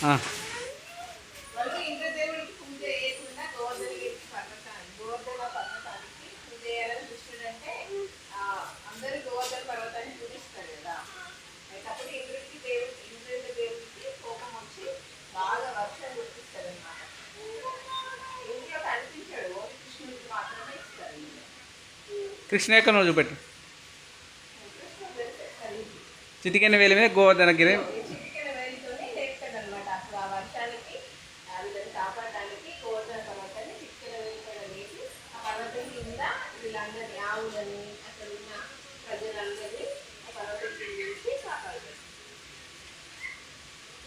వాళ్ళు ఇంద్రదేవుడికి పూజ చేయకుండా గోవర్ధన పర్వతానికి పూజ చేయాలని కృష్ణుడు అంటే అందరూ గోవర్ధన పర్వతాన్ని పూజిస్తారు కదా. అయినప్పుడు ఇంద్రుడి దేవుడికి కోపం వచ్చి బాగా వర్షం కురిపిస్తారు అనమాట. ఇంట్లో కనిపించాడు, ఓన్లీ కృష్ణుడికి మాత్రమే ఇస్తారు. కృష్ణ యొక్క నువ్వు చూపెట్టు. చిటికెన వేలి మీద గోవర్ధన గిరి కాపాడడానికి గోవర్ధన పర్వతాన్ని చిటికెన వేలితో వేసి ఆ పర్వతం కింద వీళ్ళందరినీ ఆవులని అక్కడ ఉన్న ప్రజలందరినీ ఆ పర్వతం కింద వేసి కాపాడతారు.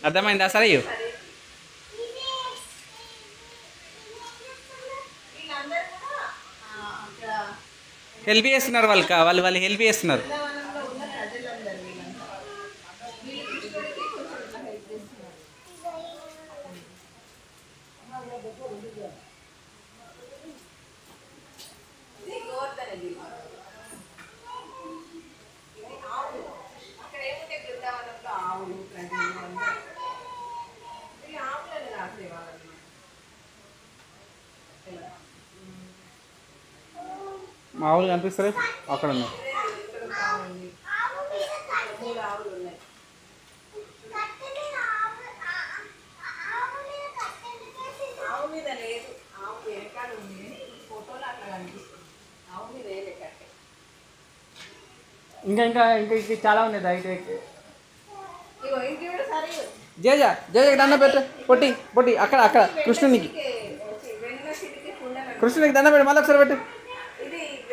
అర్థమైందా? సరే వీళ్ళందరూ కూడా అక్కడ హెల్ప్ చేస్తున్నారు, వాళ్ళు హెల్ప్ చేస్తున్నారు. బృందావనంలో ఉన్న ప్రజలందరూ వీళ్ళంతా వీళ్ళు కృష్ణుడికి కొంచెం ఇట్లా హెల్ప్ చేస్తున్నారు. ఇది గోవర్ధనగిరి. ఇది ఆవులు. అక్కడ ఏముంటే బృందావనంలో ఆవులు ప్రజలు అందరూ వీళ్ళు ఆవులను రాసేవాళ్ళు. మామూలుగా కనిపిస్తుంది అక్కడ ఉన్నారు. ఇక్కడ బాగుంది. 3 ఆవులు ఉన్నాయి. ఆవు మీద లేదు, ఆవు వెనకాల ఉంది కానీ ఫోటోలో అట్లా కనిపిస్తుంది. ఆవు మీద వేరే కట్టే. ఇంకా ఇంకా ఇంకా ఇంకా చాలా ఉన్నాయి. అయితే ఇగో ఇంటి కూడా సరే జయ దండ పెట్టు. పొట్టి అక్కడ అక్కడ కృష్ణునికి దండ పెట్టు. మళ్ళీ ఒకసారి పెట్టు.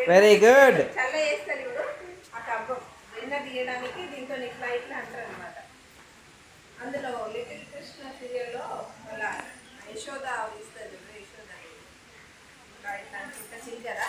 Very good. చల్ల చేస్తారు ఇప్పుడు ఆ టబ్బు వెన్న తీయడానికి దీంతో ఇట్లా ఇట్లా అంటారు అనమాట. అందులో లిటిల్ కృష్ణ సీరియల్లో వాళ్ళ యశోద ఇస్తారు. యశోద ఇట్లా చిలికరా